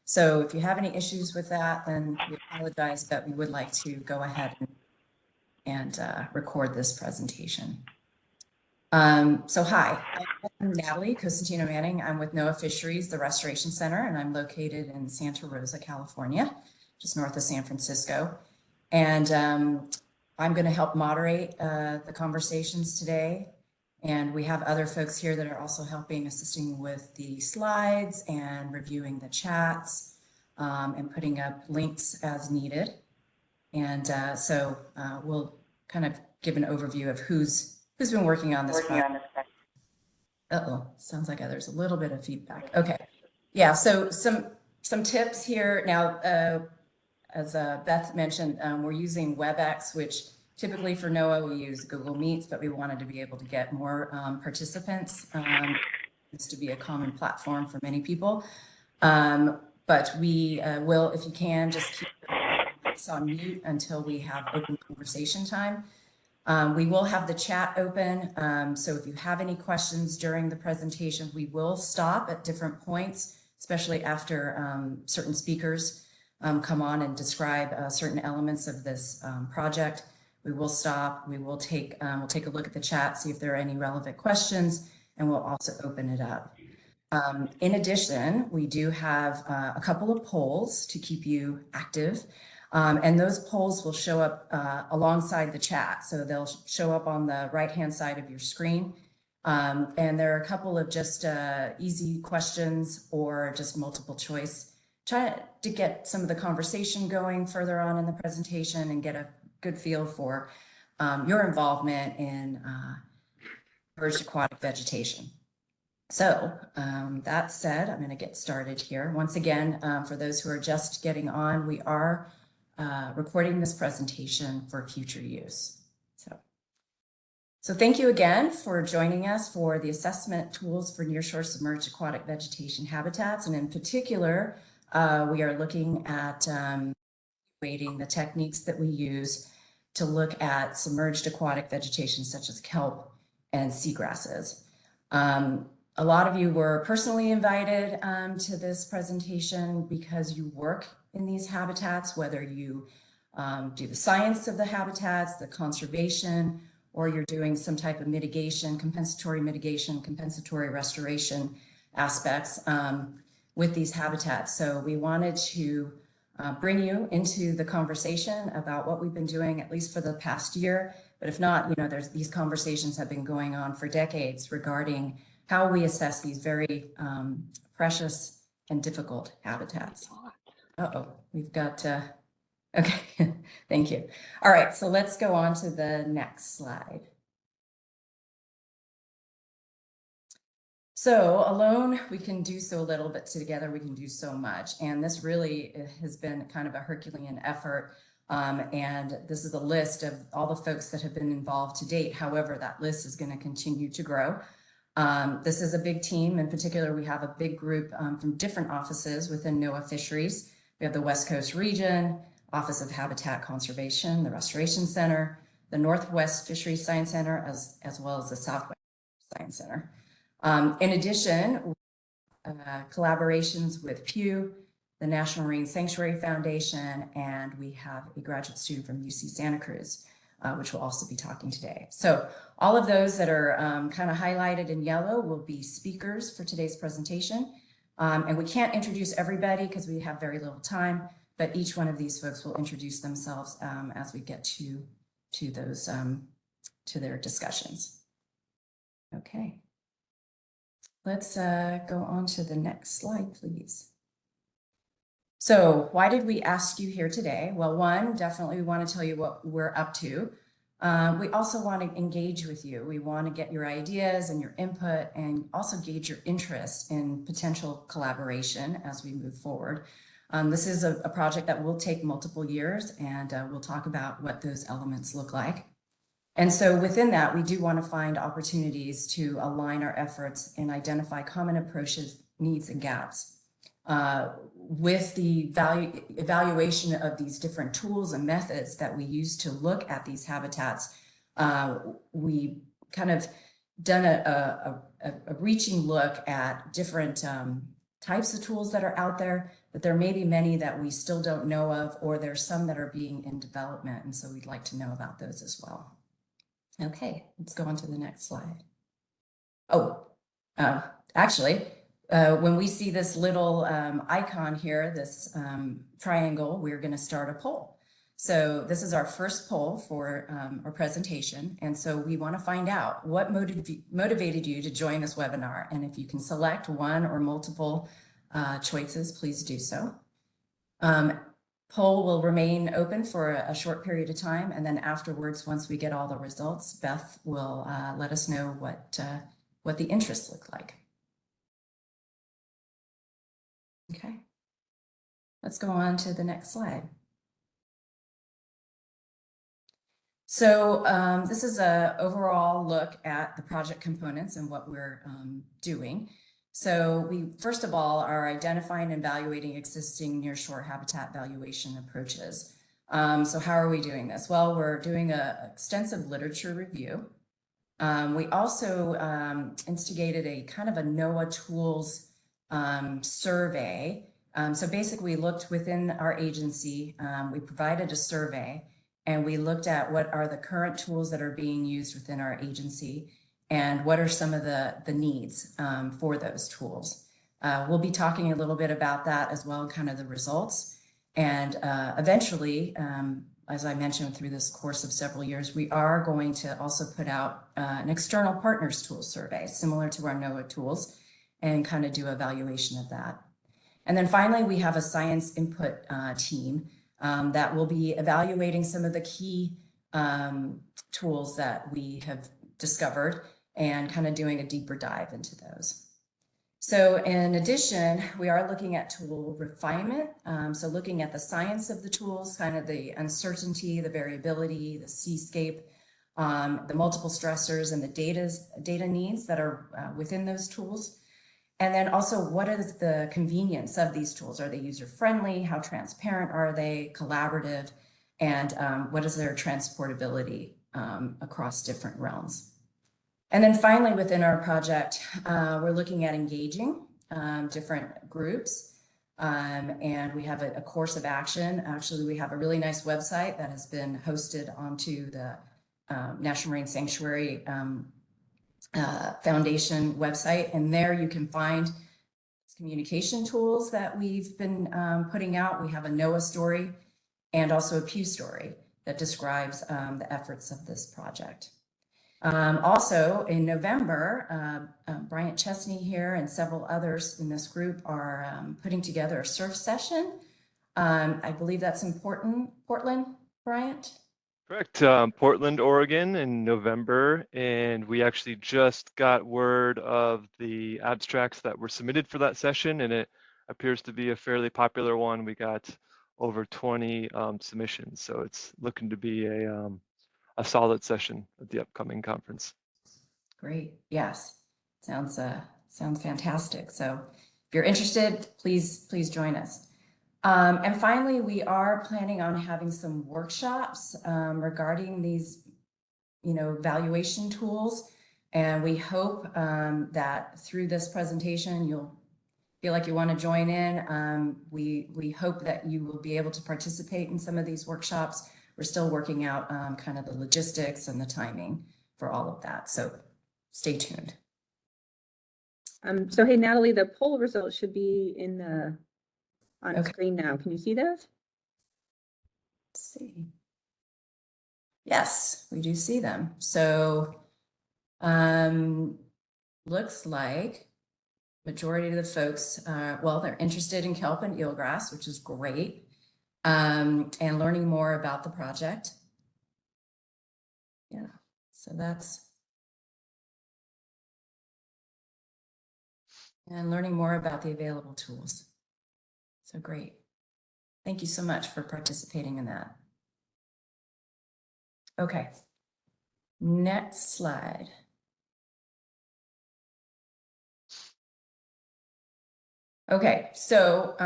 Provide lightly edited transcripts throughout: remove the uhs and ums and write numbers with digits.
So if you have any issues with that, then we apologize, but we would like to go ahead and record this presentation. So hi, I'm Natalie Cosentino Manning. I'm with NOAA Fisheries, the Restoration Center, and I'm located in Santa Rosa, California, just north of San Francisco. And I'm going to help moderate the conversations today. And we have other folks here that are also helping, assisting with the slides and reviewing the chats and putting up links as needed. And so we'll kind of give an overview of who's been working on this project. Uh-oh, sounds like there's a little bit of feedback. Okay, yeah, so some tips here. Now, as Beth mentioned, we're using WebEx, which typically for NOAA we use Google Meets, but we wanted to be able to get more participants. This to be a common platform for many people. But we will, if you can, just keep this on mute until we have open conversation time. We will have the chat open, so if you have any questions during the presentation, we will stop at different points, especially after certain speakers come on and describe certain elements of this project. We will stop, we'll take a look at the chat, see if there are any relevant questions, and we'll also open it up. In addition, we do have a couple of polls to keep you active. And those polls will show up alongside the chat. So they'll show up on the right-hand side of your screen. And there are a couple of just easy questions or just multiple choice. Try to get some of the conversation going further on in the presentation and get a good feel for your involvement in emerged aquatic vegetation. So that said, I'm going to get started here. Once again, for those who are just getting on, we are recording this presentation for future use. So thank you again for joining us for the assessment tools for nearshore submerged aquatic vegetation habitats. And in particular, we are looking at evaluating the techniques that we use to look at submerged aquatic vegetation such as kelp and seagrasses. A lot of you were personally invited to this presentation because you work in these habitats, whether you do the science of the habitats, the conservation, or you're doing some type of mitigation, compensatory restoration aspects with these habitats. So we wanted to bring you into the conversation about what we've been doing, at least for the past year. But if not, you know, these conversations have been going on for decades regarding how we assess these very precious and difficult habitats. Uh-oh, we've got, okay, thank you. All right, so let's go on to the next slide. So alone, we can do so little, but together we can do so much. And this really has been kind of a Herculean effort. And this is a list of all the folks that have been involved to date. However, that list is going to continue to grow. This is a big team. In particular, we have a big group from different offices within NOAA Fisheries. We have the West Coast Region, Office of Habitat Conservation, the Restoration Center, the Northwest Fisheries Science Center, as well as the Southwest Science Center. In addition, collaborations with Pew, the National Marine Sanctuary Foundation, and we have a graduate student from UC Santa Cruz, which will also be talking today. So all of those that are kind of highlighted in yellow will be speakers for today's presentation. And we can't introduce everybody because we have very little time, but each one of these folks will introduce themselves as we get to those, to their discussions. Okay. Let's go on to the next slide, please. So why did we ask you here today? Well, one, definitely we want to tell you what we're up to. We also want to engage with you. We want to get your ideas and your input and also gauge your interest in potential collaboration as we move forward. This is a project that will take multiple years, and we'll talk about what those elements look like. And so within that, we do want to find opportunities to align our efforts and identify common approaches, needs, and gaps. With the evaluation of these different tools and methods that we use to look at these habitats, we kind of done a reaching look at different types of tools that are out there, but there may be many that we still don't know of, or there's some that are being in development. And so we'd like to know about those as well. Okay, let's go on to the next slide. Oh, actually, when we see this little icon here, this triangle, we're going to start a poll. So this is our first poll for our presentation. And so we want to find out what motivated you to join this webinar. And if you can select one or multiple choices, please do so. Poll will remain open for a short period of time. And then afterwards, once we get all the results, Beth will let us know what the interests look like. Okay, let's go on to the next slide. So this is an overall look at the project components and what we're doing. So we, first of all, are identifying and evaluating existing nearshore habitat valuation approaches. So how are we doing this? Well, we're doing an extensive literature review. We also instigated a kind of a NOAA tools survey. So basically we looked within our agency, we provided a survey, and we looked at what are the current tools that are being used within our agency and what are some of the needs for those tools. We'll be talking a little bit about that as well, kind of the results. And eventually, as I mentioned, through this course of several years, we are going to also put out an external partners tools survey, similar to our NOAA tools, and kind of do evaluation of that. And then finally, we have a science input team that will be evaluating some of the key tools that we have discovered and kind of doing a deeper dive into those. So in addition, we are looking at tool refinement. So looking at the science of the tools, kind of the uncertainty, the variability, the seascape, the multiple stressors and the data needs that are within those tools. And then also, what is the convenience of these tools? Are they user-friendly? How transparent are they? Collaborative? And what is their transportability across different realms? And then finally, within our project, we're looking at engaging different groups. And we have a course of action. Actually, we have a really nice website that has been hosted onto the National Marine Sanctuary Foundation website, and there you can find communication tools that we've been putting out. We have a NOAA story and also a Pew story that describes the efforts of this project. Also in November, Bryant Chesney here and several others in this group are putting together a surf session. I believe that's in Portland, Bryant? Correct. Portland, Oregon in November, and we actually just got word of the abstracts that were submitted for that session, and it appears to be a fairly popular one. We got over 20 submissions, so it's looking to be a solid session at the upcoming conference. Great. Yes. Sounds fantastic. So if you're interested, please join us. And finally, we are planning on having some workshops regarding these, valuation tools. And we hope that through this presentation, you'll feel like you want to join in. We hope that you will be able to participate in some of these workshops. We're still working out kind of the logistics and the timing for all of that. So stay tuned. So hey, Natalie, the poll results should be on screen now. Can you see those? Let's see. Yes, we do see them. So looks like majority of the folks, well, they're interested in kelp and eelgrass, which is great, and learning more about the project. Yeah, so that's, and learning more about the available tools. So great. Thank you so much for participating in that. Okay, next slide. Okay, so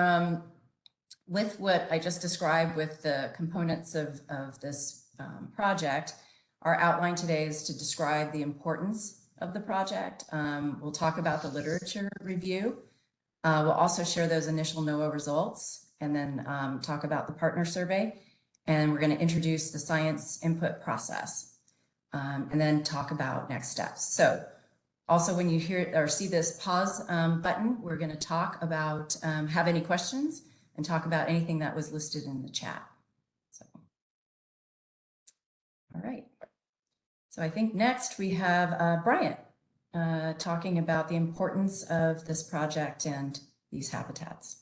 with what I just described with the components of this project, our outline today is to describe the importance of the project. We'll talk about the literature review. We'll also share those initial NOAA results and then talk about the partner survey. And we're going to introduce the science input process and then talk about next steps. So also when you hear or see this pause button, we're going to talk about, have any questions and talk about anything that was listed in the chat. So, all right. So I think next we have Bryant talking about the importance of this project and these habitats.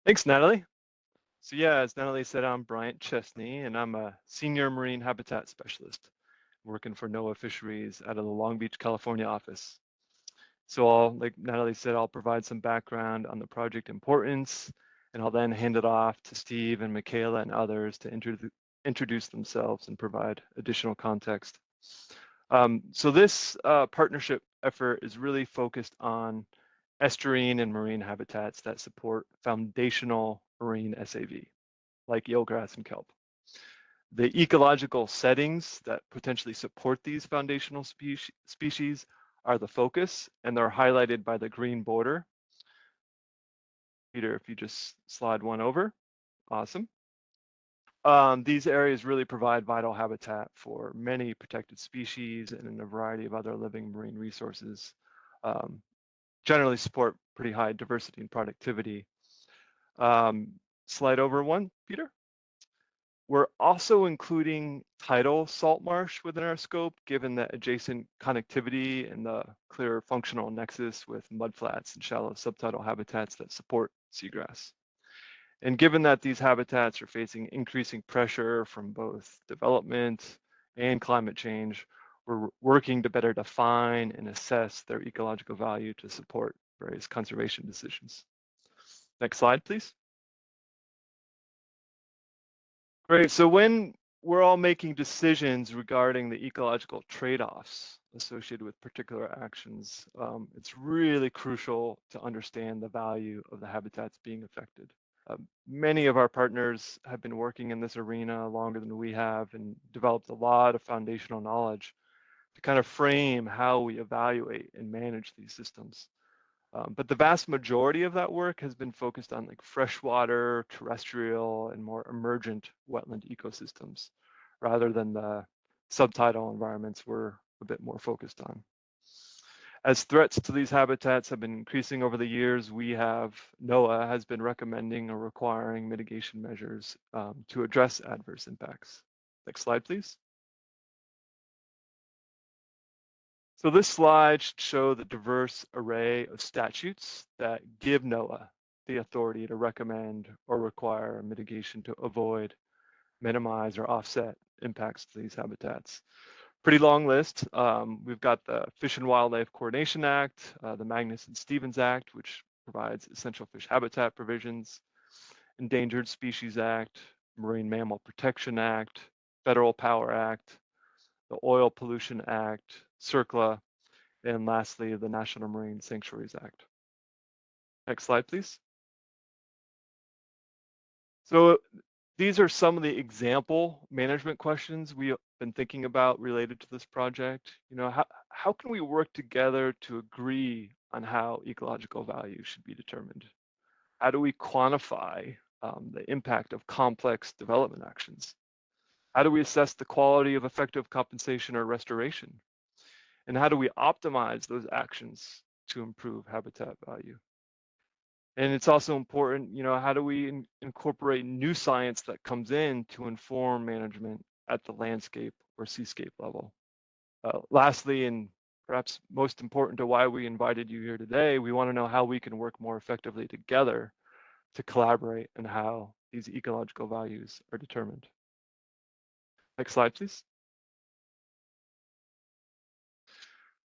Thanks, Natalie. So yeah, as Natalie said, I'm Bryant Chesney, and I'm a senior marine habitat specialist working for NOAA Fisheries out of the Long Beach, California office. So like Natalie said, I'll provide some background on the project importance, and I'll then hand it off to Steve and Michaela and others to introduce themselves and provide additional context. So this partnership effort is really focused on estuarine and marine habitats that support foundational marine SAV, like eelgrass and kelp. The ecological settings that potentially support these foundational species are the focus, and they're highlighted by the green border. Peter, if you just slide one over, awesome. These areas really provide vital habitat for many protected species and a variety of other living marine resources. Generally support pretty high diversity and productivity. Slide over one, Peter. We're also including tidal salt marsh within our scope, given the adjacent connectivity and the clear functional nexus with mudflats and shallow subtidal habitats that support seagrass. And given that these habitats are facing increasing pressure from both development and climate change, we're working to better define and assess their ecological value to support various conservation decisions. Next slide, please. Great, so when we're all making decisions regarding the ecological trade-offs associated with particular actions, it's really crucial to understand the value of the habitats being affected. Many of our partners have been working in this arena longer than we have and developed a lot of foundational knowledge to kind of frame how we evaluate and manage these systems. But the vast majority of that work has been focused on like freshwater, terrestrial, and more emergent wetland ecosystems, rather than the subtidal environments we're a bit more focused on. As threats to these habitats have been increasing over the years, NOAA has been recommending or requiring mitigation measures to address adverse impacts. Next slide, please. So this slide should show the diverse array of statutes that give NOAA the authority to recommend or require mitigation to avoid, minimize, or offset impacts to these habitats. Pretty long list. We've got the Fish and Wildlife Coordination Act, the Magnuson-Stevens Act, which provides essential fish habitat provisions, Endangered Species Act, Marine Mammal Protection Act, Federal Power Act, the Oil Pollution Act, CERCLA, and lastly, the National Marine Sanctuaries Act. Next slide, please. So these are some of the example management questions we have been thinking about related to this project. You know, how can we work together to agree on how ecological value should be determined? How do we quantify the impact of complex development actions? How do we assess the quality of effective compensation or restoration? And how do we optimize those actions to improve habitat value? And it's also important, you know, how do we incorporate new science that comes in to inform management at the landscape or seascape level? Lastly, and perhaps most important to why we invited you here today, we want to know how we can work more effectively together to collaborate on how these ecological values are determined. Next slide, please.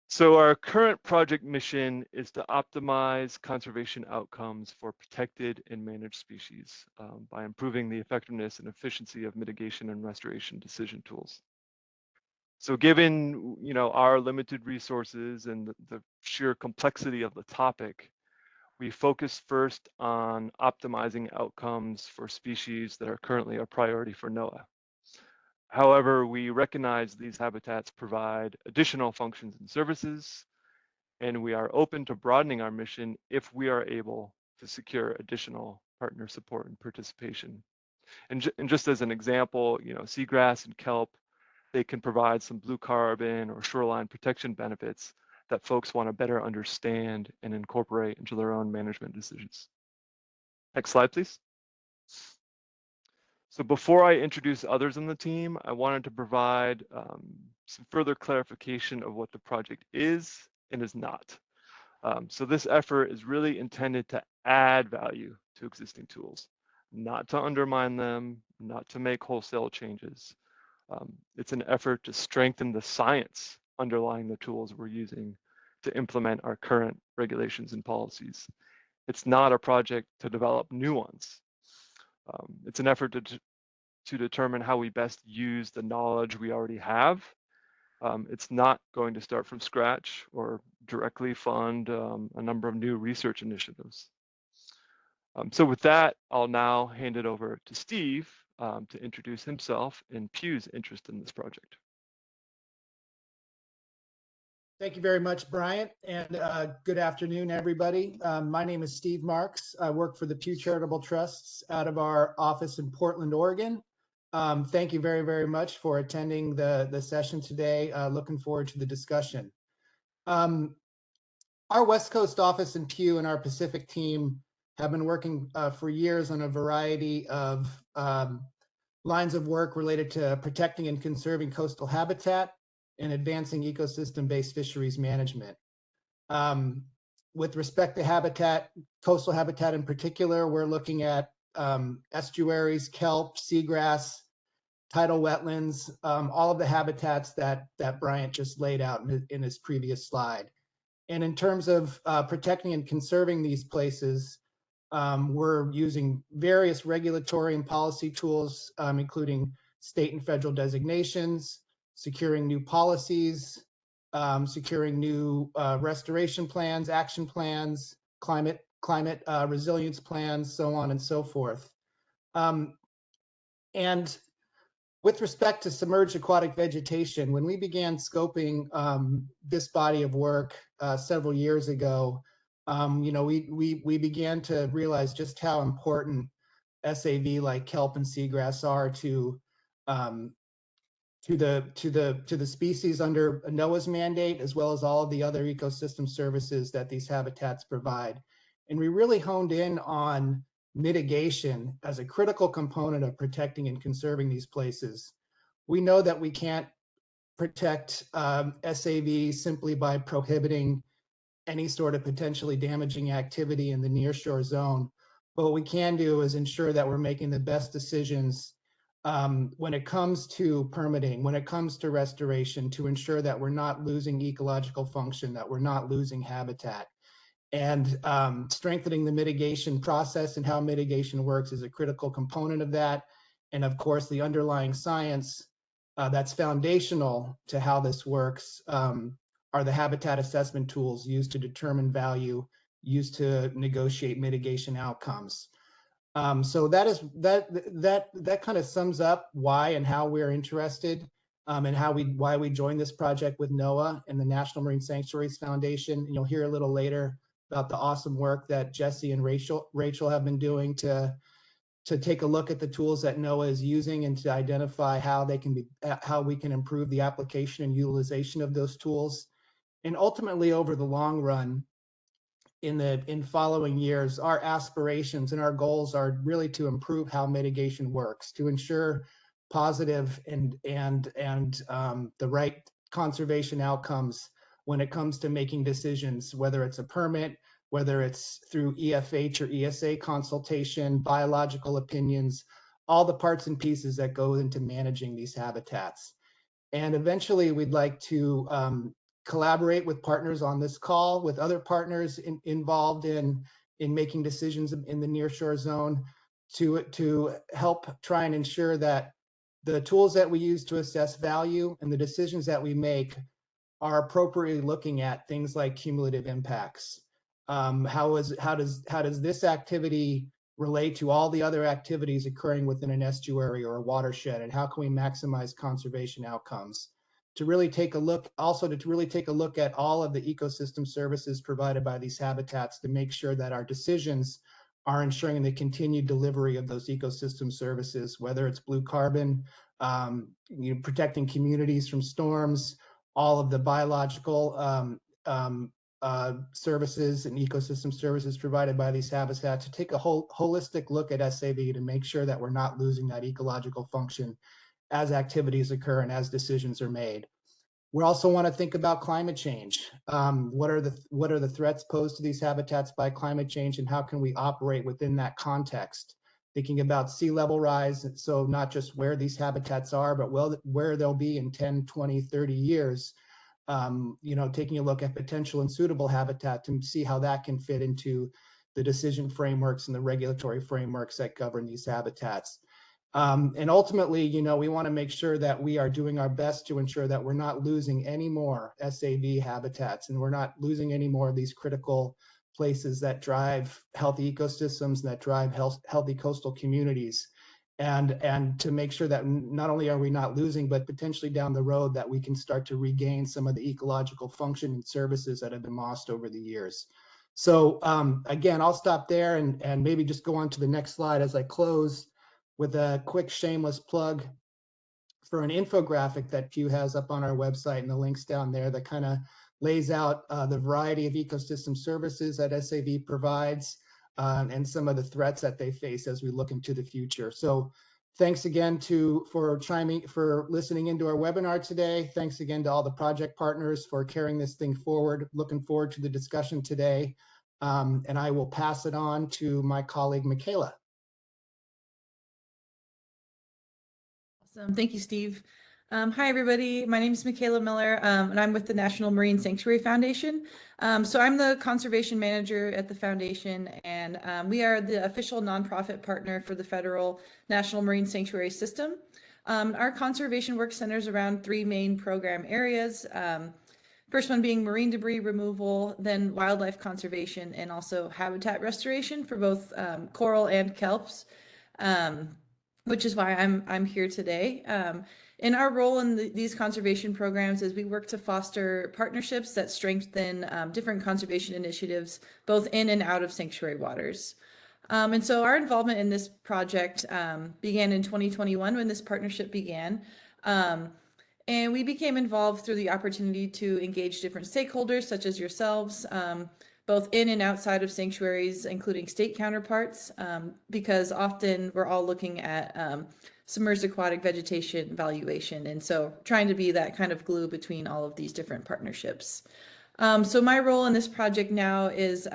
So our current project mission is to optimize conservation outcomes for protected and managed species by improving the effectiveness and efficiency of mitigation and restoration decision tools. So given, you know, our limited resources and the sheer complexity of the topic, we focus first on optimizing outcomes for species that are currently a priority for NOAA. However, we recognize these habitats provide additional functions and services, and we are open to broadening our mission if we are able to secure additional partner support and participation. And just as an example, seagrass and kelp, they can provide some blue carbon or shoreline protection benefits that folks want to better understand and incorporate into their own management decisions. Next slide, please. So before I introduce others on the team, I wanted to provide some further clarification of what the project is and is not. So this effort is really intended to add value to existing tools, not to undermine them, not to make wholesale changes. It's an effort to strengthen the science underlying the tools we're using to implement our current regulations and policies. It's not a project to develop new ones. It's an effort to determine how we best use the knowledge we already have. It's not going to start from scratch or directly fund a number of new research initiatives. So with that, I'll now hand it over to Steve to introduce himself and Pew's interest in this project. Thank you very much, Bryant, and good afternoon, everybody. My name is Steve Marks. I work for the Pew Charitable Trusts out of our office in Portland, Oregon. Thank you very, very much for attending the session today. Looking forward to the discussion. Our West Coast office in Pew and our Pacific team have been working for years on a variety of lines of work related to protecting and conserving coastal habitat and advancing ecosystem-based fisheries management. With respect to habitat, coastal habitat in particular, we're looking at estuaries, kelp, seagrass, tidal wetlands, all of the habitats that Bryant just laid out in his previous slide. And in terms of protecting and conserving these places, we're using various regulatory and policy tools, including state and federal designations, securing new policies, securing new restoration plans, action plans, climate resilience plans, so on and so forth. And with respect to submerged aquatic vegetation, when we began scoping this body of work several years ago, we began to realize just how important SAV like kelp and seagrass are to the species under NOAA's mandate, as well as all of the other ecosystem services that these habitats provide. And we really honed in on mitigation as a critical component of protecting and conserving these places. We know that we can't protect SAV simply by prohibiting any sort of potentially damaging activity in the nearshore zone. But what we can do is ensure that we're making the best decisions when it comes to permitting, when it comes to restoration, to ensure that we're not losing ecological function, that we're not losing habitat. And strengthening the mitigation process and how mitigation works is a critical component of that. And of course, the underlying science that's foundational to how this works are the habitat assessment tools used to determine value, used to negotiate mitigation outcomes. So that kind of sums up why and how we're interested and why we joined this project with NOAA and the National Marine Sanctuaries Foundation. And you'll hear a little later about the awesome work that Jesse and Rachel have been doing to take a look at the tools that NOAA is using and to identify how we can improve the application and utilization of those tools. And ultimately, over the long run, in following years, our aspirations and our goals are really to improve how mitigation works, to ensure positive and the right conservation outcomes when it comes to making decisions, whether it's a permit, whether it's through EFH or ESA consultation, biological opinions, all the parts and pieces that go into managing these habitats. And eventually, we'd like to collaborate with partners on this call, with other partners involved in making decisions in the nearshore zone to help try and ensure that the tools that we use to assess value and the decisions that we make are appropriately looking at things like cumulative impacts. How does this activity relate to all the other activities occurring within an estuary or a watershed, and how can we maximize conservation outcomes? to really take a look, also to really take a look at all of the ecosystem services provided by these habitats to make sure that our decisions are ensuring the continued delivery of those ecosystem services, whether it's blue carbon, protecting communities from storms, all of the biological services and ecosystem services provided by these habitats, to take a holistic look at SAV to make sure that we're not losing that ecological function as activities occur and as decisions are made. We also want to think about climate change. What are the threats posed to these habitats by climate change, and how can we operate within that context? Thinking about sea level rise, so not just where these habitats are, but where they'll be in 10, 20, 30 years. Taking a look at potential and suitable habitat to see how that can fit into the decision frameworks and the regulatory frameworks that govern these habitats. And ultimately, we want to make sure that we are doing our best to ensure that we're not losing any more SAV habitats, and we're not losing any more of these critical places that drive healthy ecosystems, that drive healthy coastal communities. And to make sure that not only are we not losing, but potentially down the road that we can start to regain some of the ecological function and services that have been lost over the years. So again, I'll stop there and maybe just go on to the next slide as I close with a quick shameless plug for an infographic that Pew has up on our website, and the links down there that kind of lays out the variety of ecosystem services that SAV provides and some of the threats that they face as we look into the future. So thanks again for listening into our webinar today. Thanks again to all the project partners for carrying this thing forward. Looking forward to the discussion today. And I will pass it on to my colleague, Michaela. Awesome. Thank you, Steve. Hi, everybody. My name is Michaela Miller, and I'm with the National Marine Sanctuary Foundation. So I'm the conservation manager at the foundation, and we are the official nonprofit partner for the federal National Marine Sanctuary System. Our conservation work centers around 3 main program areas. First one being marine debris removal, then wildlife conservation, and also habitat restoration for both coral and kelps. Which is why I'm here today. And our role in these conservation programs is we work to foster partnerships that strengthen different conservation initiatives, both in and out of sanctuary waters. And so our involvement in this project began in 2021 when this partnership began. And we became involved through the opportunity to engage different stakeholders, such as yourselves, both in and outside of sanctuaries, including state counterparts, because often we're all looking at submerged aquatic vegetation valuation. And so trying to be that kind of glue between all of these different partnerships. So my role in this project now is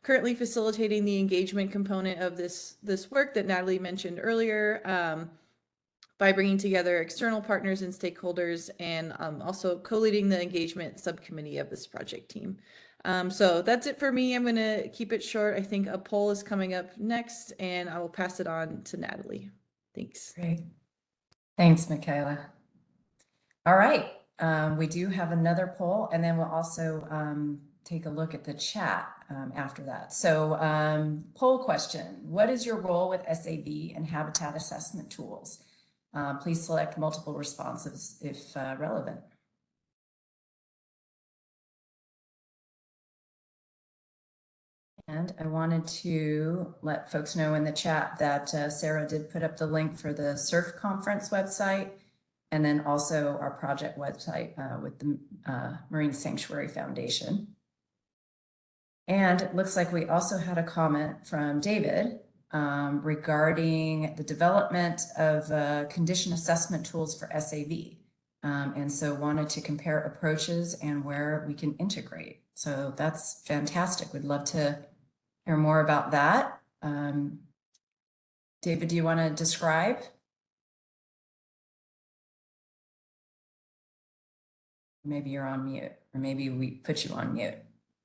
currently facilitating the engagement component of this work that Natalie mentioned earlier, by bringing together external partners and stakeholders, and also co-leading the engagement subcommittee of this project team. So that's it for me. I'm going to keep it short. I think a poll is coming up next, and I will pass it on to Natalie. Thanks. Great. Thanks, Michaela. All right. We do have another poll, and then we'll also take a look at the chat after that. So poll question: what is your role with SAV and habitat assessment tools? Please select multiple responses if relevant. And I wanted to let folks know in the chat that Sarah did put up the link for the SURF conference website, and then also our project website with the Marine Sanctuary Foundation. And it looks like we also had a comment from David regarding the development of condition assessment tools for SAV. And so wanted to compare approaches and where we can integrate. So that's fantastic. We'd love to hear more about that. David, do you want to describe? Maybe you're on mute, or maybe we put you on mute.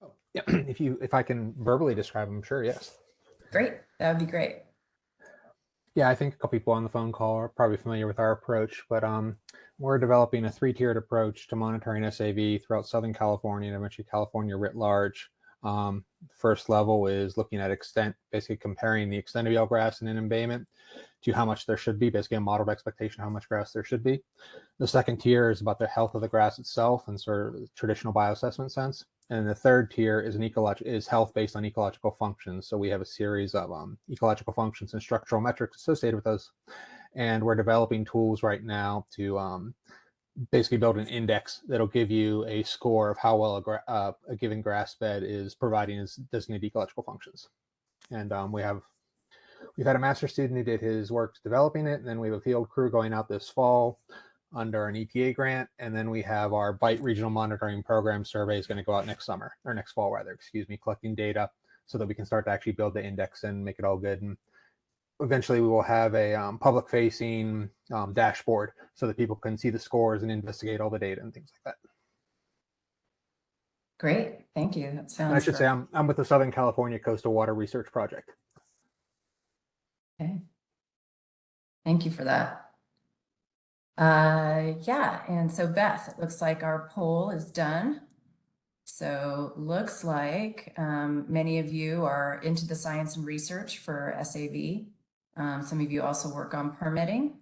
Oh, yeah, if I can verbally describe them, sure, yes. Great, that would be great. Yeah, I think a couple people on the phone call are probably familiar with our approach, but we're developing a 3-tiered approach to monitoring SAV throughout Southern California and eventually California writ large. First level is looking at extent, basically comparing the extent of eelgrass in an embayment to how much there should be, basically a modeled expectation how much grass there should be. The second tier is about the health of the grass itself in sort of traditional bioassessment sense. And the third tier is health based on ecological functions. So we have a series of ecological functions and structural metrics associated with those. And we're developing tools right now to basically build an index that'll give you a score of how well a given grass bed is providing its designated ecological functions. And we've had a master student who did his work developing it, and then we have a field crew going out this fall under an EPA grant, and then we have our BITE regional monitoring program survey is going to go out next summer, or next fall rather, excuse me, collecting data so that we can start to actually build the index and make it all good. And eventually we will have a public facing dashboard so that people can see the scores and investigate all the data and things like that. Great, thank you. That sounds And I should great. say I'm with the Southern California Coastal Water Research Project. Okay. Thank you for that. Yeah, and so Beth, it looks like our poll is done. So looks like many of you are into the science and research for SAV. Some of you also work on permitting.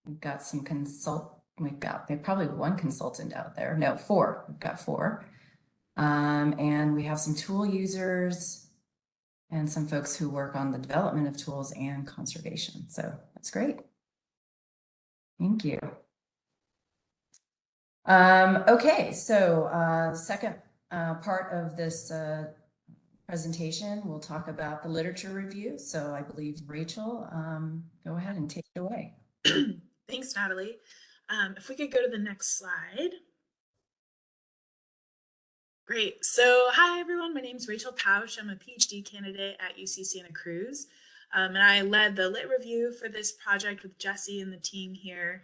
We've got some there's probably one consultant out there. No, 4. We've got 4. And we have some tool users and some folks who work on the development of tools and conservation. So that's great. Thank you. Okay, so the second part of this presentation, we'll talk about the literature review. So I believe Rachel, go ahead and take it away. Thanks, Natalie. If we could go to the next slide. Great. So hi, everyone. My name is Rachel Pausch. I'm a PhD candidate at UC Santa Cruz. And I led the lit review for this project with Jesse and the team here.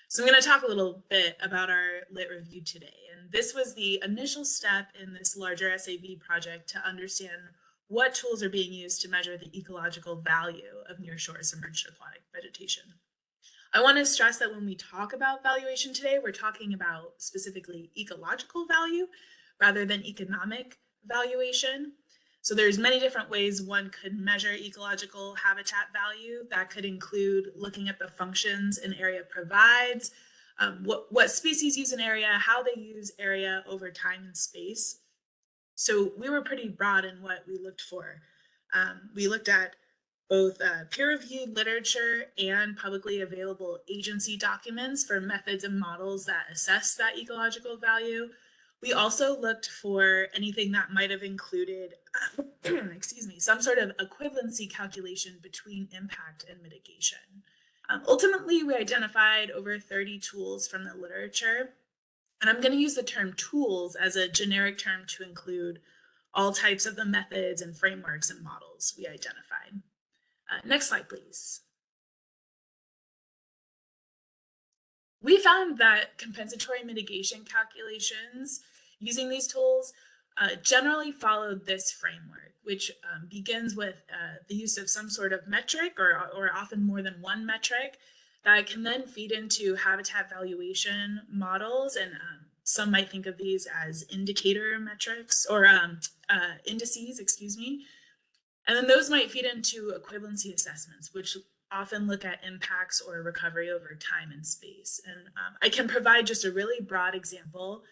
So I'm going to talk a little bit about our lit review today. And this was the initial step in this larger SAV project to understand what tools are being used to measure the ecological value of nearshore submerged aquatic vegetation. I want to stress that when we talk about valuation today, we're talking about specifically ecological value rather than economic valuation. So there's many different ways one could measure ecological habitat value. That could include looking at the functions an area provides, what species use an area, how they use area over time and space. So we were pretty broad in what we looked for. We looked at both peer-reviewed literature and publicly available agency documents for methods and models that assess that ecological value. We also looked for anything that might have included, excuse me, some sort of equivalency calculation between impact and mitigation. Ultimately, we identified over 30 tools from the literature, and I'm going to use the term tools as a generic term to include all types of the methods and frameworks and models we identified. Next slide, please. We found that compensatory mitigation calculations using these tools generally followed this framework, which begins with the use of some sort of metric or often more than one metric that can then feed into habitat valuation models. And some might think of these as indicator metrics or indices, excuse me. And then those might feed into equivalency assessments, which often look at impacts or recovery over time and space. And I can provide just a really broad example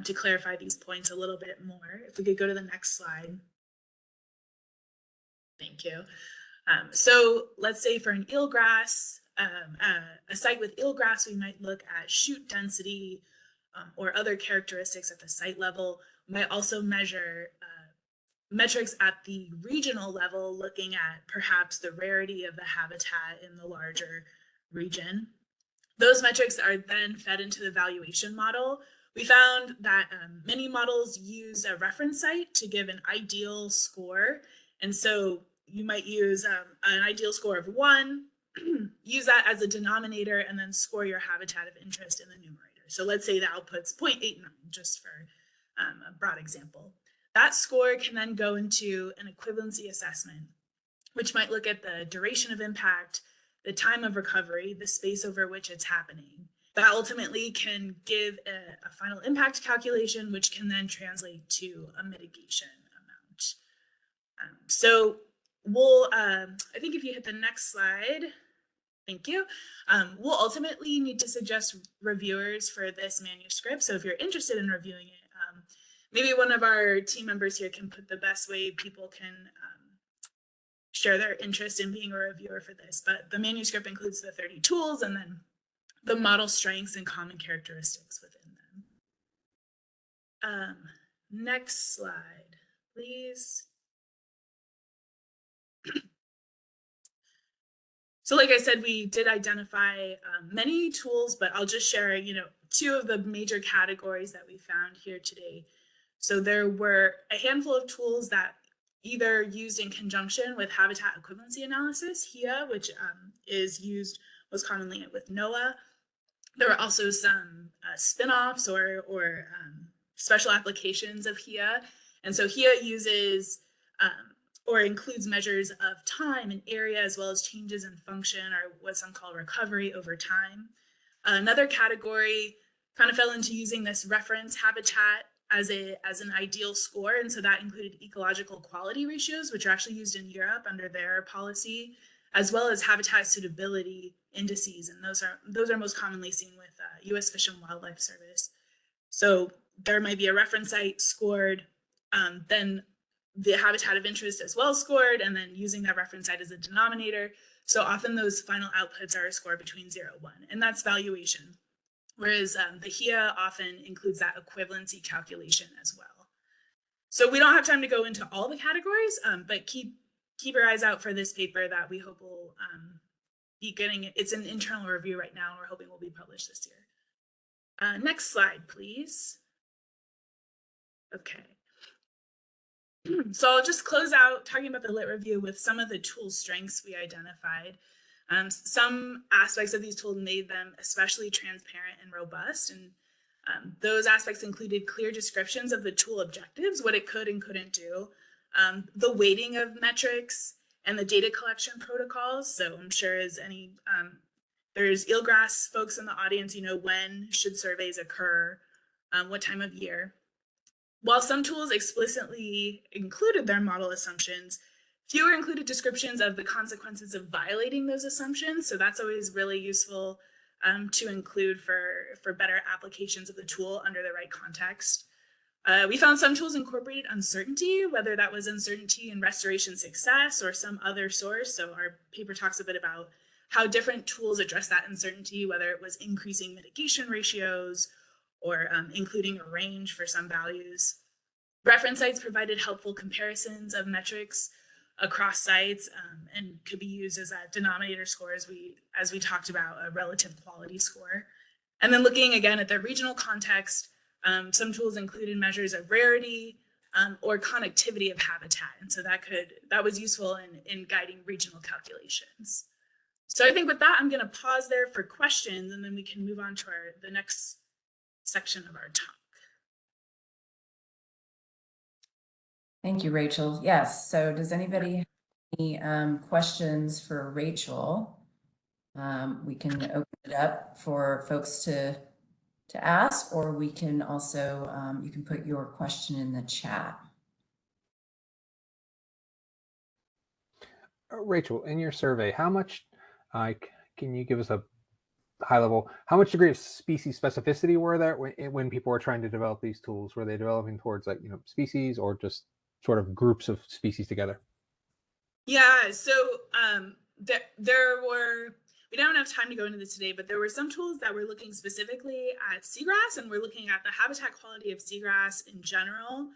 to clarify these points a little bit more. If we could go to the next slide. Thank you. So let's say for an eelgrass, a site with eelgrass, we might look at shoot density or other characteristics at the site level. We might also measure metrics at the regional level, looking at perhaps the rarity of the habitat in the larger region. Those metrics are then fed into the valuation model. We found that many models use a reference site to give an ideal score. And so you might use an ideal score of 1, use that as a denominator, and then score your habitat of interest in the numerator. So let's say the output's 0.89, just for a broad example. That score can then go into an equivalency assessment, which might look at the duration of impact, the time of recovery, the space over which it's happening. That ultimately can give a final impact calculation, which can then translate to a mitigation So we'll, I think if you hit the next slide, thank you. We'll ultimately need to suggest reviewers for this manuscript. So if you're interested in reviewing it, maybe one of our team members here can put the best way people can share their interest in being a reviewer for this. But the manuscript includes the 30 tools and then the model strengths and common characteristics within them. Next slide, please. So like I said, we did identify many tools, but I'll just share, two of the major categories that we found here today. So there were a handful of tools that either used in conjunction with habitat equivalency analysis, HEA, which is used most commonly with NOAA. There were also some spin-offs or special applications of HEA. And so HEA uses or includes measures of time and area, as well as changes in function, or what some call recovery over time. Another category kind of fell into using this reference habitat as an ideal score. And so that included ecological quality ratios, which are actually used in Europe under their policy, as well as habitat suitability indices. And those are most commonly seen with US Fish and Wildlife Service. So there might be a reference site scored, then the habitat of interest as well scored, and then using that reference site as a denominator. So often those final outputs are a score between 0 and 1, and that's valuation. Whereas the HEA often includes that equivalency calculation as well. So we don't have time to go into all the categories, but keep your eyes out for this paper that we hope will be getting. It's an internal review right now, and we're hoping will be published this year. Next slide, please. Okay. So I'll just close out talking about the lit review with some of the tool strengths we identified. Some aspects of these tools made them especially transparent and robust, and those aspects included clear descriptions of the tool objectives, what it could and couldn't do, the weighting of metrics, and the data collection protocols. So I'm sure as any, there's eelgrass folks in the audience, when should surveys occur, what time of year. While some tools explicitly included their model assumptions, fewer included descriptions of the consequences of violating those assumptions. So that's always really useful to include for better applications of the tool under the right context. We found some tools incorporated uncertainty, whether that was uncertainty in restoration success or some other source. So our paper talks a bit about how different tools address that uncertainty, whether it was increasing mitigation ratios or including a range for some values. Reference sites provided helpful comparisons of metrics across sites and could be used as a denominator score, as we talked about, a relative quality score. And then looking again at the regional context, some tools included measures of rarity or connectivity of habitat. And so that was useful in guiding regional calculations. So I think with that, I'm going to pause there for questions, and then we can move on to the next section of our talk. Thank you, Rachel. Yes. So does anybody have any questions for Rachel? We can open it up for folks to ask, or we can also, you can put your question in the chat. Rachel, in your survey, how much, can you give us a high level, how much degree of species specificity were there when people were trying to develop these tools? Were they developing towards species, or just sort of groups of species together? Yeah, so there were, we don't have time to go into this today, but there were some tools that were looking specifically at seagrass, and we're looking at the habitat quality of seagrass in general.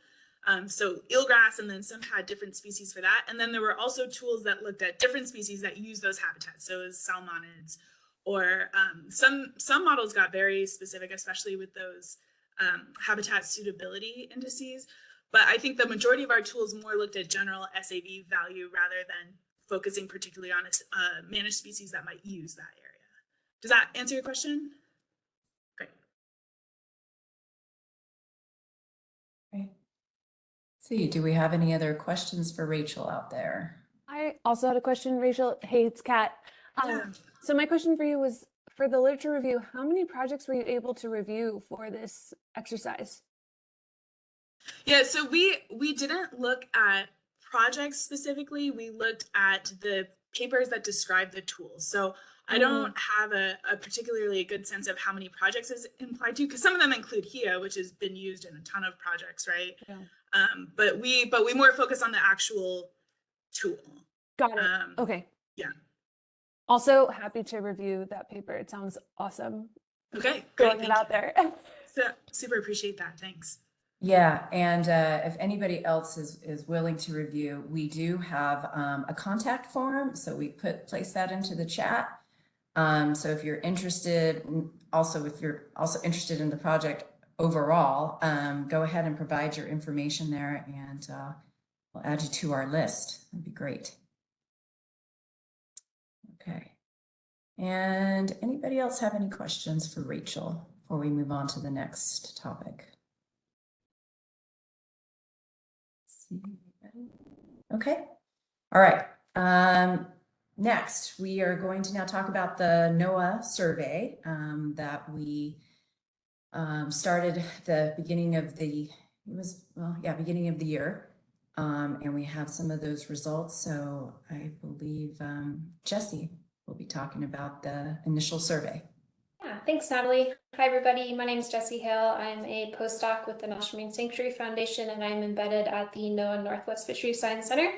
So eelgrass, and then some had different species for that. And then there were also tools that looked at different species that use those habitats. So as salmonids, or some models got very specific, especially with those habitat suitability indices. But I think the majority of our tools more looked at general SAV value rather than focusing particularly on a managed species that might use that area. Does that answer your question? Great. Great. See, do we have any other questions for Rachel out there? I also had a question, Rachel. Hey, it's Kat. So my question for you was, for the literature review, how many projects were you able to review for this exercise? Yeah, so we didn't look at projects specifically, we looked at the papers that describe the tools. So I don't have a particularly good sense of how many projects is implied to, because some of them include HEA, which has been used in a ton of projects, right? Yeah. But we more focus on the actual tool. Got it. Okay. Yeah. Also happy to review that paper. It sounds awesome. Okay, great. Throwing it Thank out you. there. So super appreciate that. Thanks. Yeah, and if anybody else is willing to review, we do have a contact form, so we place that into the chat. So if you're interested, if you're also interested in the project overall, go ahead and provide your information there, and we'll add you to our list. That'd be great. Okay. And anybody else have any questions for Rachel before we move on to the next topic? Okay. All right. Next, we are going to now talk about the NOAA survey that we started the beginning of the beginning of the year, and we have some of those results. So I believe Jessie will be talking about the initial survey. Yeah, thanks, Natalie. Hi, everybody. My name is Jessie Hale. I'm a postdoc with the National Marine Sanctuary Foundation, and I'm embedded at the NOAA Northwest Fisheries Science Center.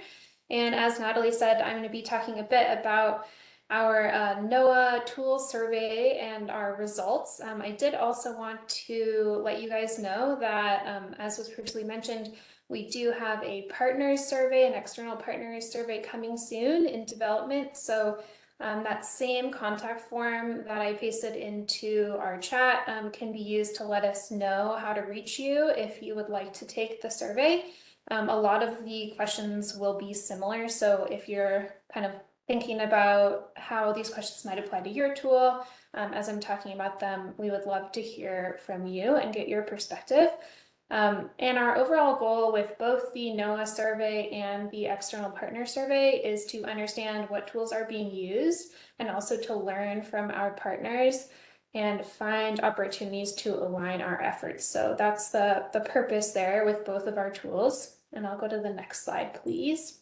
And as Natalie said, I'm going to be talking a bit about our NOAA tool survey and our results. I did also want to let you guys know that, as was previously mentioned, we do have a partners survey, an external partners survey coming soon in development. So that same contact form that I pasted into our chat can be used to let us know how to reach you if you would like to take the survey. A lot of the questions will be similar. So if you're kind of thinking about how these questions might apply to your tool, as I'm talking about them, we would love to hear from you and get your perspective. And our overall goal with both the NOAA survey and the external partner survey is to understand what tools are being used and also to learn from our partners and find opportunities to align our efforts. So that's the purpose there with both of our tools. And I'll go to the next slide, please.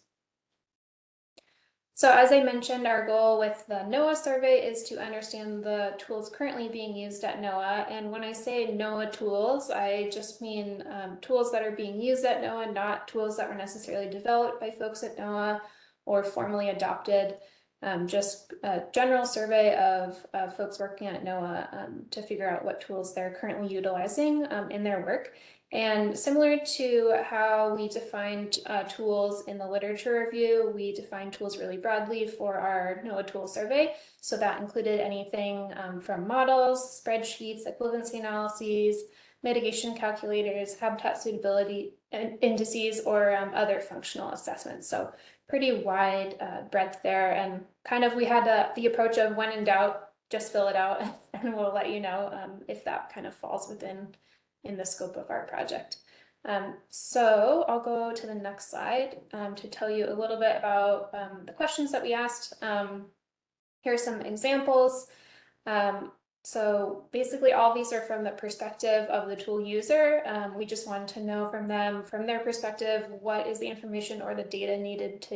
So as I mentioned, our goal with the NOAA survey is to understand the tools currently being used at NOAA. And when I say NOAA tools, I just mean tools that are being used at NOAA, not tools that were necessarily developed by folks at NOAA or formally adopted. Just a general survey of folks working at NOAA to figure out what tools they're currently utilizing in their work. And similar to how we defined tools in the literature review, we defined tools really broadly for our NOAA tool survey. So that included anything from models, spreadsheets, equivalency analyses, mitigation calculators, habitat suitability indices, or other functional assessments. So pretty wide breadth there. And kind of we had the approach of when in doubt, just fill it out and we'll let you know if that kind of falls within in the scope of our project. So I'll go to the next slide to tell you a little bit about the questions that we asked. Here are some examples. So basically all these are from the perspective of the tool user. We just wanted to know from them, from their perspective, what is the information or the data needed to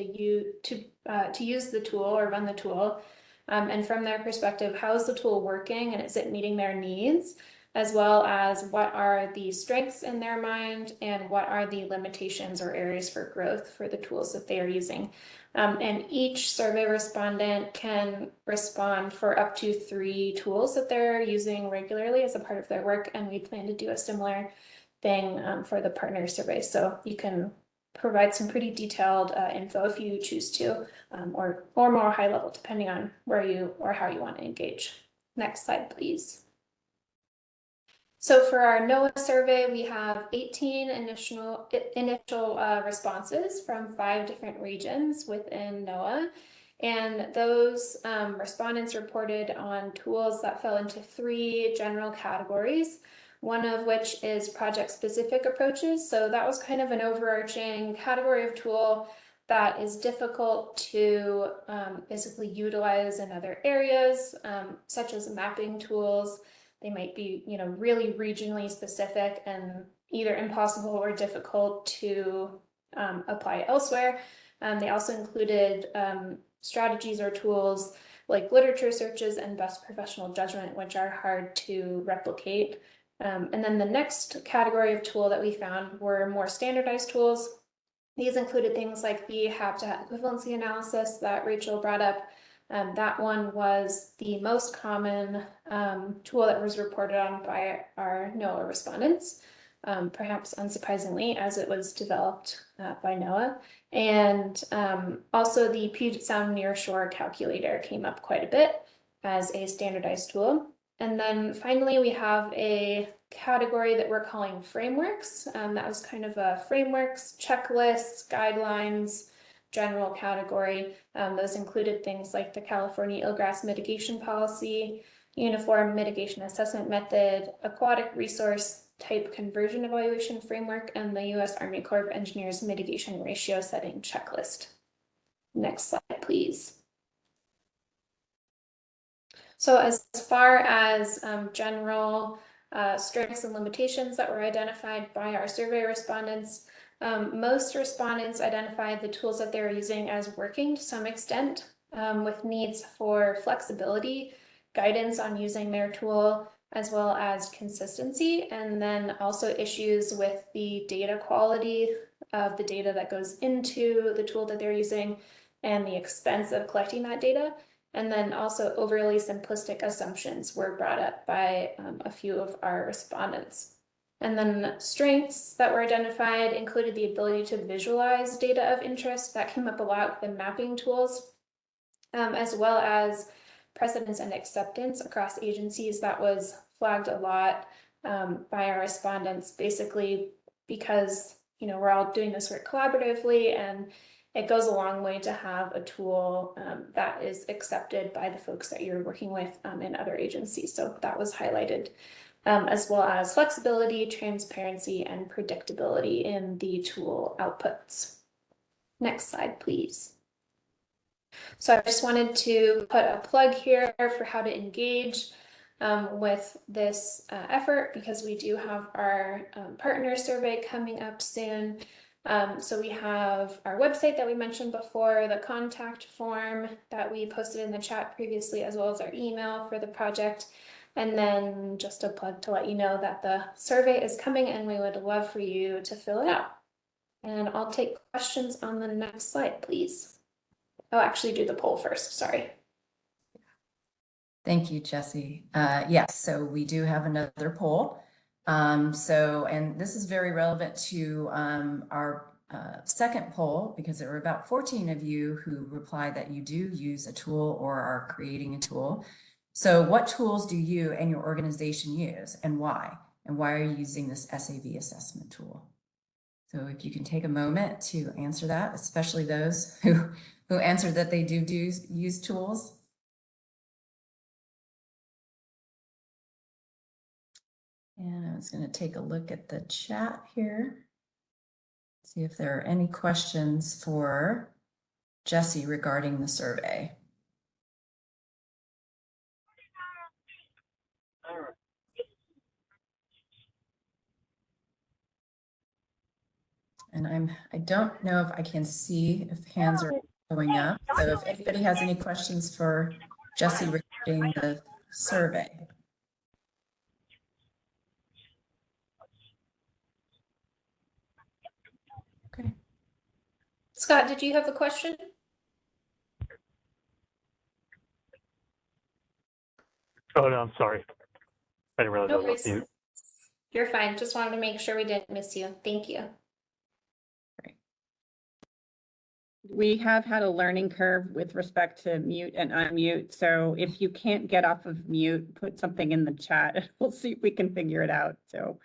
use the tool or run the tool. And from their perspective, how is the tool working and is it meeting their needs? As well as what are the strengths in their mind and what are the limitations or areas for growth for the tools that they are using. And each survey respondent can respond for up to 3 tools that they're using regularly as a part of their work. And we plan to do a similar thing for the partner survey. So you can provide some pretty detailed info if you choose to, or more high level, depending on where you or how you want to engage. Next slide, please. So for our NOAA survey, we have 18 initial responses from 5 different regions within NOAA. And those respondents reported on tools that fell into 3 general categories, one of which is project-specific approaches. So that was kind of an overarching category of tool that is difficult to basically utilize in other areas, such as mapping tools. They might be, really regionally specific and either impossible or difficult to apply elsewhere. They also included strategies or tools like literature searches and best professional judgment, which are hard to replicate. And then the next category of tool that we found were more standardized tools. These included things like the habitat equivalency analysis that Rachel brought up. That one was the most common tool that was reported on by our NOAA respondents, perhaps unsurprisingly, as it was developed by NOAA. And also the Puget Sound Nearshore Calculator came up quite a bit as a standardized tool. And then finally, we have a category that we're calling frameworks. That was kind of a frameworks, checklists, guidelines, general category. Those included things like the California Eelgrass Mitigation Policy, Uniform Mitigation Assessment Method, Aquatic Resource Type Conversion Evaluation Framework, and the U.S. Army Corps of Engineers Mitigation Ratio Setting Checklist. Next slide, please. So as far as general strengths and limitations that were identified by our survey respondents, most respondents identified the tools that they were using as working to some extent, with needs for flexibility, guidance on using their tool, as well as consistency, and then also issues with the data quality of the data that goes into the tool that they're using and the expense of collecting that data. And then also overly simplistic assumptions were brought up by a few of our respondents. And then strengths that were identified included the ability to visualize data of interest. That came up a lot with the mapping tools, as well as precedence and acceptance across agencies. That was flagged a lot by our respondents, basically because, you know, we're all doing this work collaboratively, and it goes a long way to have a tool that is accepted by the folks that you're working with in other agencies. So that was highlighted, as well as flexibility, transparency, and predictability in the tool outputs. Next slide, please. So I just wanted to put a plug here for how to engage with this effort, because we do have our partner survey coming up soon. So we have our website that we mentioned before, the contact form that we posted in the chat previously, as well as our email for the project. And then just a plug to let you know that the survey is coming and we would love for you to fill it out. And I'll take questions on the next slide, please. Oh, actually do the poll first, sorry. Thank you, Jessie. Yes, so we do have another poll. And this is very relevant to our second poll, because there were about 14 of you who replied that you do use a tool or are creating a tool. So what tools do you and your organization use, and why? And why are you using this SAV assessment tool? So if you can take a moment to answer that, especially those who answered that they do use tools. And I was going to take a look at the chat here, see if there are any questions for Jessie regarding the survey. And I don't know if I can see if hands are going up. So if anybody has any questions for Jessie regarding the survey. Okay. Scott, did you have a question? Oh, no, I'm sorry. I didn't realize I No was worries. on mute. You're fine. Just wanted to make sure we didn't miss you. Thank you. We have had a learning curve with respect to mute and unmute. So if you can't get off of mute, put something in the chat and we'll see if we can figure it out. So.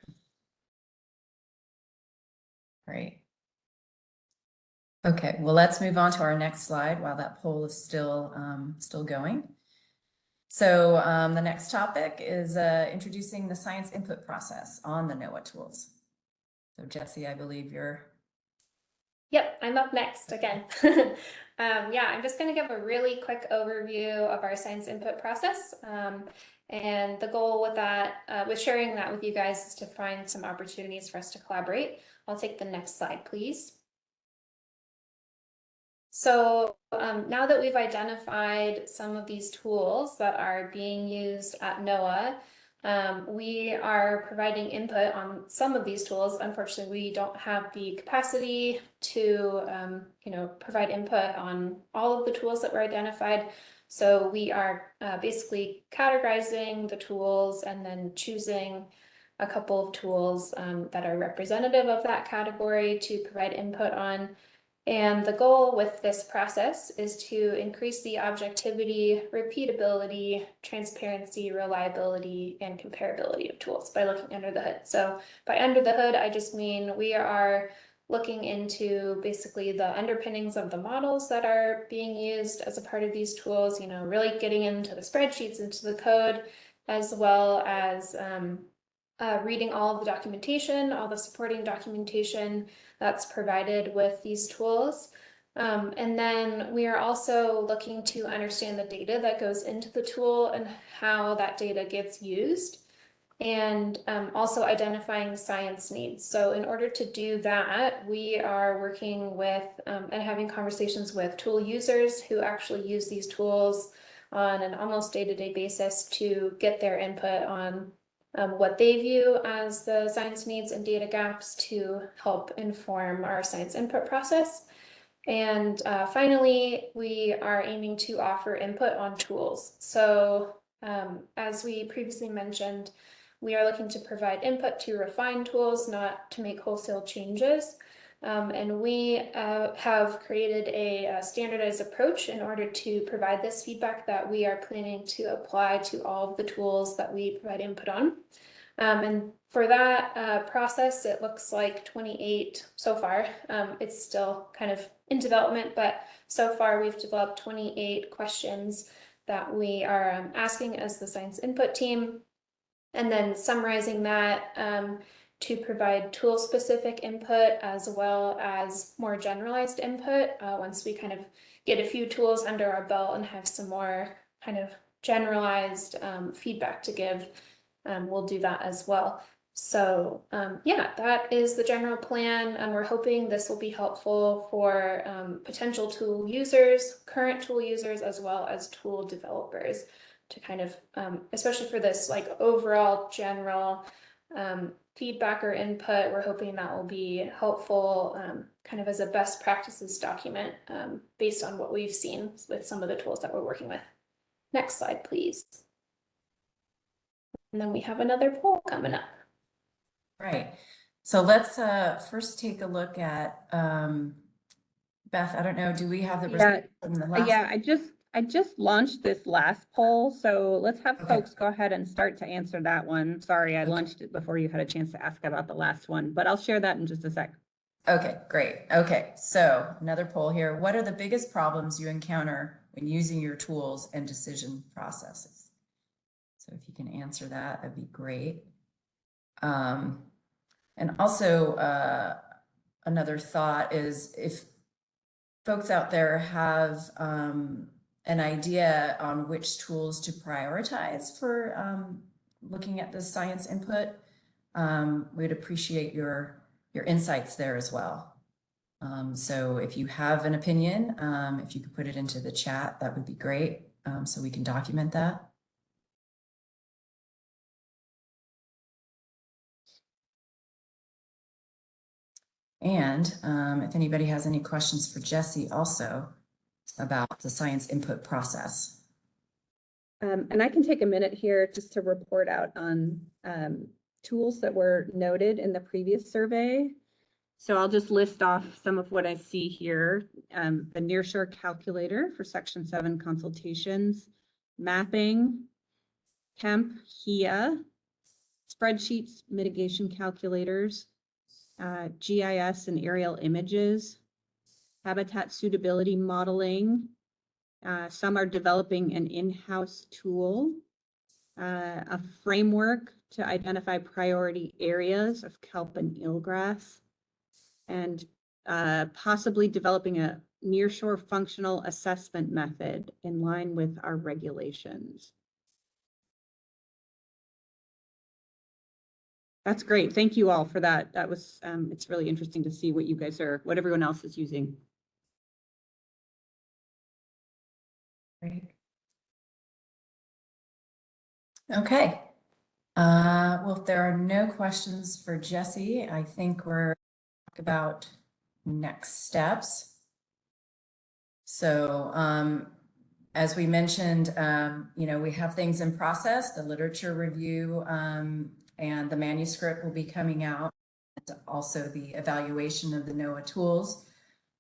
Great. Okay, well, let's move on to our next slide while that poll is still going. So the next topic is introducing the science input process on the NOAA tools. So Jessie, I believe you're. Yep, I'm up next again. Yeah, I'm just going to give a really quick overview of our science input process. And the goal with that, with sharing that with you guys, is to find some opportunities for us to collaborate. I'll take the next slide, please. So now that we've identified some of these tools that are being used at NOAA, we are providing input on some of these tools. Unfortunately, we don't have the capacity to, provide input on all of the tools that were identified. So we are basically categorizing the tools and then choosing a couple of tools that are representative of that category to provide input on. And the goal with this process is to increase the objectivity, repeatability, transparency, reliability, and comparability of tools by looking under the hood. So by under the hood, I just mean we are looking into basically the underpinnings of the models that are being used as a part of these tools, really getting into the spreadsheets, into the code, as well as reading all of the documentation, all the supporting documentation that's provided with these tools. And then we are also looking to understand the data that goes into the tool and how that data gets used, and also identifying science needs. So in order to do that, we are working with and having conversations with tool users who actually use these tools on an almost day-to-day basis to get their input on what they view as the science needs and data gaps to help inform our science input process. And finally, we are aiming to offer input on tools. So as we previously mentioned, we are looking to provide input to refine tools, not to make wholesale changes. And we have created a standardized approach in order to provide this feedback that we are planning to apply to all of the tools that we provide input on. And for that process, it looks like 28 so far. It's still kind of in development, but so far we've developed 28 questions that we are asking as the science input team, and then summarizing that to provide tool-specific input as well as more generalized input. Once we kind of get a few tools under our belt and have some more kind of generalized feedback to give, we'll do that as well. So yeah, that is the general plan, and we're hoping this will be helpful for potential tool users, current tool users, as well as tool developers to kind of, especially for this like overall general feedback or input, we're hoping that will be helpful kind of as a best practices document based on what we've seen with some of the tools that we're working with. Next slide, please. And then we have another poll coming up. Right. So let's first take a look at Beth. I don't know, do we have the results from the last? Yeah, I just launched this last poll, so let's have folks go ahead and start to answer that one. Sorry, I launched it before you had a chance to ask about the last one, but I'll share that in just a sec. Okay, great. Okay, so another poll here. What are the biggest problems you encounter when using your tools and decision processes? So if you can answer that, that'd be great. And also another thought is if folks out there have an idea on which tools to prioritize for looking at the science input, we'd appreciate your insights there as well. So if you have an opinion, if you could put it into the chat, that would be great, so we can document that. And if anybody has any questions for Jessie also about the science input process. And I can take a minute here just to report out on tools that were noted in the previous survey. So I'll just list off some of what I see here. The Nearshore calculator for Section 7 consultations, mapping, Kemp, HIA, spreadsheets, mitigation calculators, GIS and aerial images, habitat suitability modeling. Some are developing an in-house tool, a framework to identify priority areas of kelp and eelgrass, and possibly developing a nearshore functional assessment method in line with our regulations. That's great. Thank you all for that. That was, it's really interesting to see what you guys are, what everyone else is using. Great. Okay. Well, if there are no questions for Jesse, I think we're about next steps. So, as we mentioned, we have things in process, the literature review, and the manuscript will be coming out. And also the evaluation of the NOAA tools.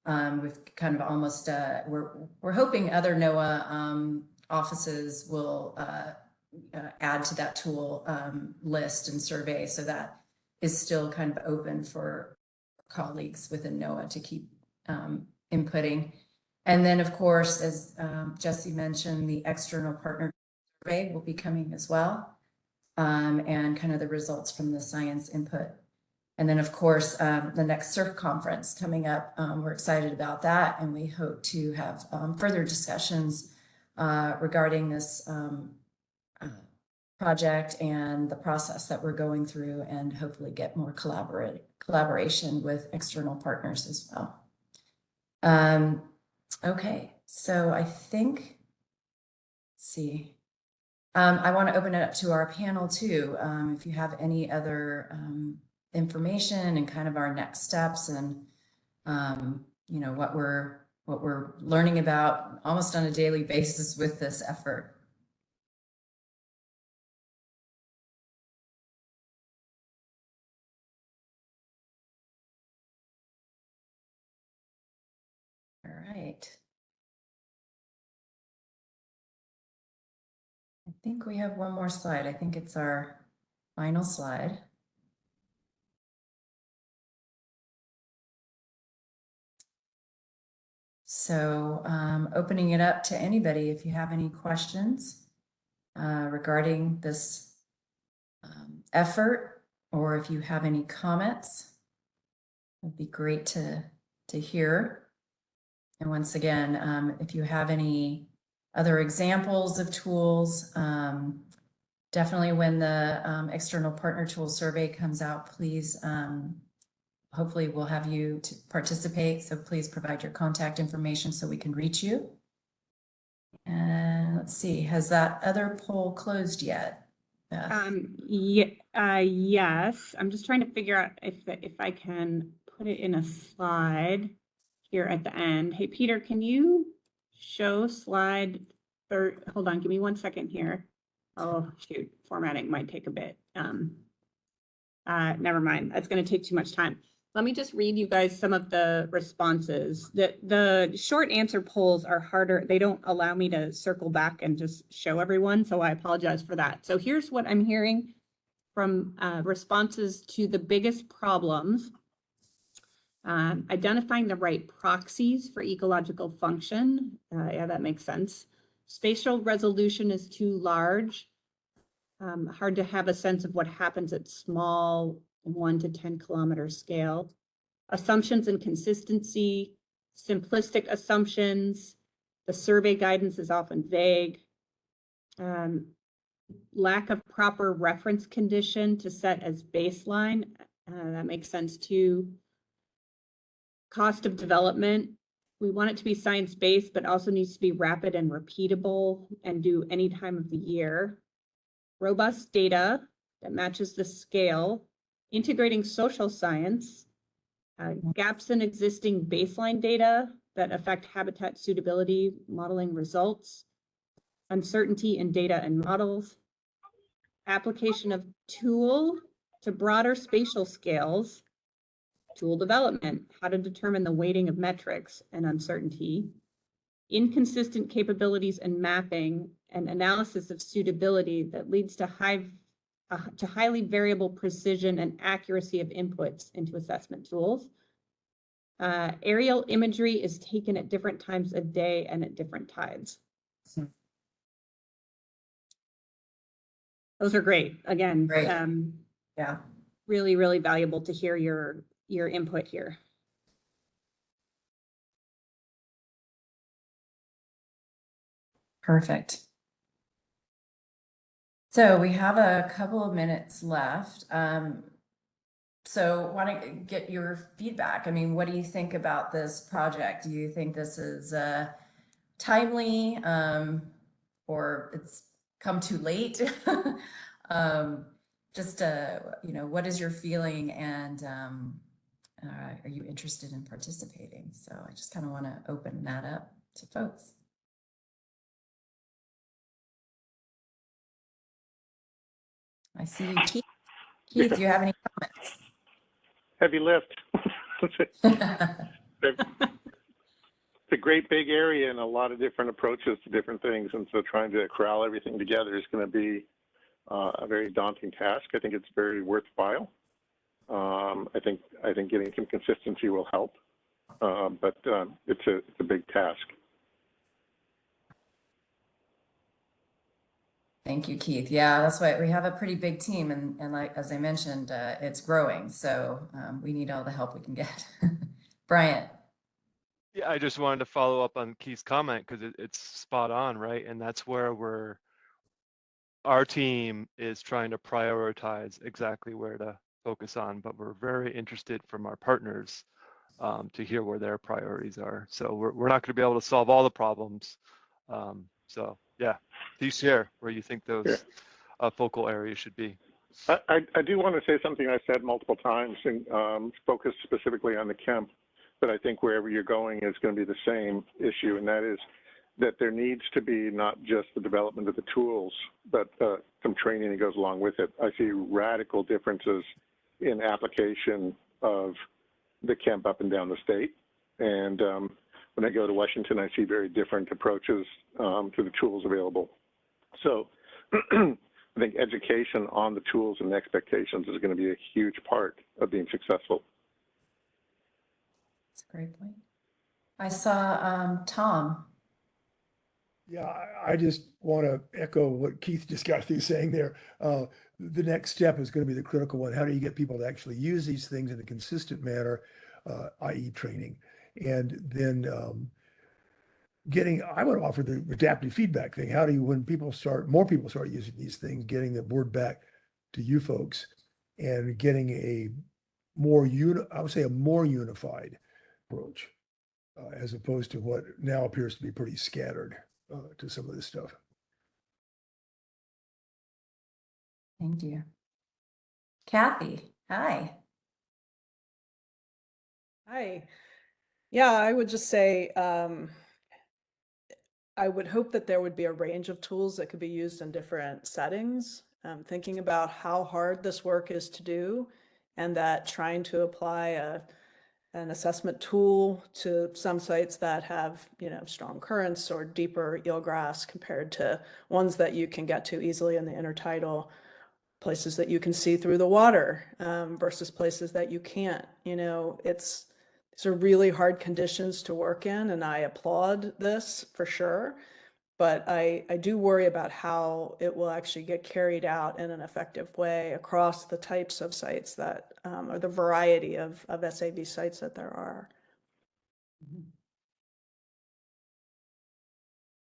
We've kind of almost, we're hoping other NOAA offices will add to that tool list and survey. So that is still kind of open for colleagues within NOAA to keep inputting. And then, of course, as Jesse mentioned, the external partner survey will be coming as well, and kind of the results from the science input. And then, of course, the next SURF conference coming up, we're excited about that, and we hope to have further discussions regarding this project and the process that we're going through, and hopefully get more collaboration with external partners as well. Okay, so I think, let's see. I want to open it up to our panel too. If you have any other information and kind of our next steps and what we're learning about almost on a daily basis with this effort. All right. I think we have one more slide. I think it's our final slide. So opening it up to anybody, if you have any questions regarding this effort, or if you have any comments, it'd be great to hear. And once again, if you have any other examples of tools, definitely when the external partner tool survey comes out, please, hopefully we'll have you to participate. So please provide your contact information so we can reach you. And let's see, has that other poll closed yet? Yes, I'm just trying to figure out if I can put it in a slide here at the end. Hey, Peter, can you show slide hold on, give me 1 second here. Oh, shoot, formatting might take a bit. Never mind, that's going to take too much time. Let me just read you guys some of the responses. The short answer polls are harder. They don't allow me to circle back and just show everyone, so I apologize for that. So here's what I'm hearing from responses to the biggest problems. Identifying the right proxies for ecological function. Yeah, that makes sense. Spatial resolution is too large. Hard to have a sense of what happens at small 1 to 10 kilometer scale. Assumptions and consistency, simplistic assumptions. The survey guidance is often vague. Lack of proper reference condition to set as baseline. That makes sense too. Cost of development. We want it to be science-based, but also needs to be rapid and repeatable and due any time of the year. Robust data that matches the scale. Integrating social science. Gaps in existing baseline data that affect habitat suitability modeling results. Uncertainty in data and models. Application of tool to broader spatial scales. Tool development, how to determine the weighting of metrics and uncertainty. Inconsistent capabilities and mapping and analysis of suitability that leads to highly variable precision and accuracy of inputs into assessment tools. Aerial imagery is taken at different times of day and at different tides. Those are great. Again, Great. Yeah. Really, really valuable to hear your input here. Perfect. So we have a couple of minutes left. So want to get your feedback. I mean, what do you think about this project? Do you think this is timely, or it's come too late. Just, what is your feeling, and are you interested in participating? So I just kind of want to open that up to folks. I see you, Keith. Keith, do you have any comments? Heavy lift. It's a great big area and a lot of different approaches to different things. And so trying to corral everything together is going to be a very daunting task. I think it's very worthwhile. I think getting some consistency will help, but it's a big task. Thank you, Keith. Yeah, that's why we have a pretty big team, and like as I mentioned, it's growing. So we need all the help we can get. Bryant. Yeah, I just wanted to follow up on Keith's comment because it's spot on, right? And that's where our team is trying to prioritize exactly where to focus on, but we're very interested from our partners to hear where their priorities are. So we're not going to be able to solve all the problems. So yeah, please share where you think those focal areas should be. I do want to say something I said multiple times and focus specifically on the Kemp, but I think wherever you're going is going to be the same issue, and that is that there needs to be not just the development of the tools, but some training that goes along with it. I see radical differences in application of the Kemp up and down the state. And when I go to Washington, I see very different approaches to the tools available. So I think education on the tools and expectations is going to be a huge part of being successful. That's a great point. I saw Tom. Yeah, I just want to echo what Keith just got through saying there. The next step is going to be the critical one. How do you get people to actually use these things in a consistent manner, i.e. training? And then I would offer the adaptive feedback thing. How do you, when more people start using these things, getting the word back to you folks and getting a more unified approach as opposed to what now appears to be pretty scattered to some of this stuff. Thank you. Kathy, hi. Hi. Yeah, I would just say I would hope that there would be a range of tools that could be used in different settings. Thinking about how hard this work is to do, and that trying to apply an assessment tool to some sites that have, strong currents or deeper eelgrass compared to ones that you can get to easily in the intertidal, places that you can see through the water versus places that you can't. These are really hard conditions to work in, and I applaud this for sure. But I do worry about how it will actually get carried out in an effective way across the types of sites that, or the variety of SAV sites that there are.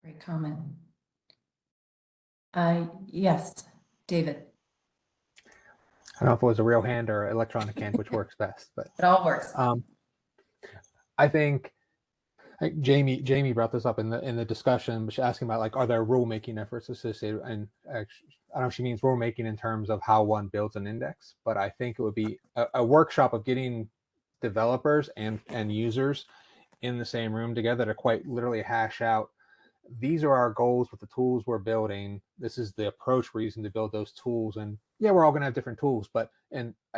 Great comment. Yes, David. I don't know if it was a real hand or electronic hand, which works best, but it all works. I think Jamie brought this up in the discussion, but she's asking about are there rulemaking efforts associated? And actually, I don't know if she means rulemaking in terms of how one builds an index, but I think it would be a workshop of getting developers and users in the same room together to quite literally hash out, these are our goals with the tools we're building. This is the approach we're using to build those tools. And yeah, we're all going to have different tools, I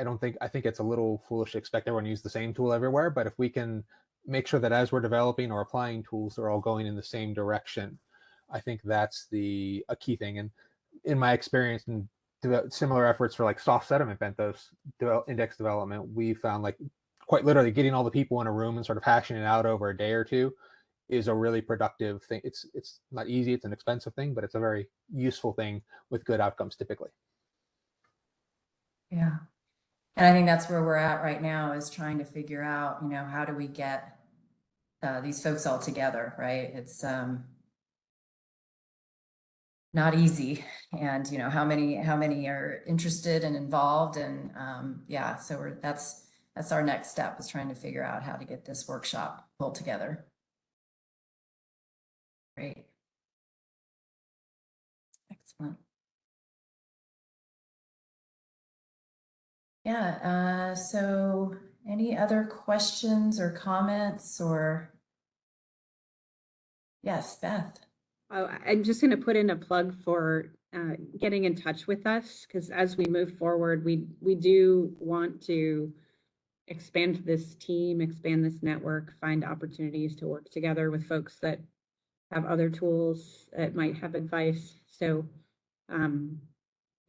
think it's a little foolish to expect everyone to use the same tool everywhere. But if we can make sure that as we're developing or applying tools, they're all going in the same direction, I think that's a key thing. And in my experience in similar efforts for soft sediment benthos index development, we found quite literally getting all the people in a room and sort of hashing it out over a day or two is a really productive thing. It's not easy, it's an expensive thing, but it's a very useful thing with good outcomes typically. Yeah. And I think that's where we're at right now, is trying to figure out, how do we get these folks all together, right? It's not easy. And, how many are interested and involved, and yeah, so that's our next step, is trying to figure out how to get this workshop pulled together. Great. Excellent. Yeah, so any other questions or comments or? Yes, Beth. Oh, I'm just going to put in a plug for getting in touch with us, because as we move forward, we do want to expand this team, expand this network, find opportunities to work together with folks that have other tools that might have advice. So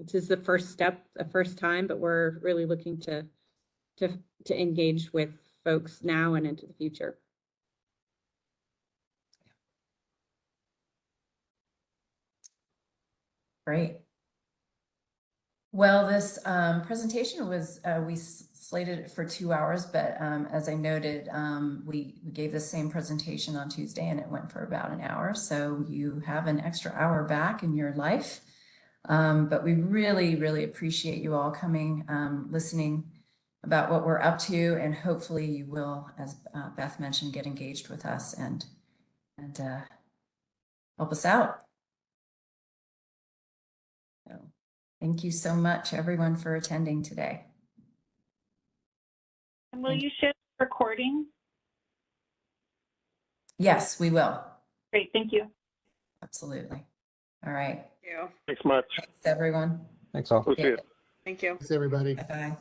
this is the first step, the first time, but we're really looking to engage with folks now and into the future. Great. Well, this presentation was, we slated it for 2 hours, but as I noted, we gave the same presentation on Tuesday and it went for about an hour. So you have an extra hour back in your life. But we really, really appreciate you all coming, listening about what we're up to, and hopefully you will, as Beth mentioned, get engaged with us and help us out. So, thank you so much, everyone, for attending today. And will you share the recording? Yes, we will. Great, thank you. Absolutely. All right. Thank you. Thanks much. Thanks, everyone. Thanks all. We'll see you. Thank you. Thanks, everybody. Bye-bye.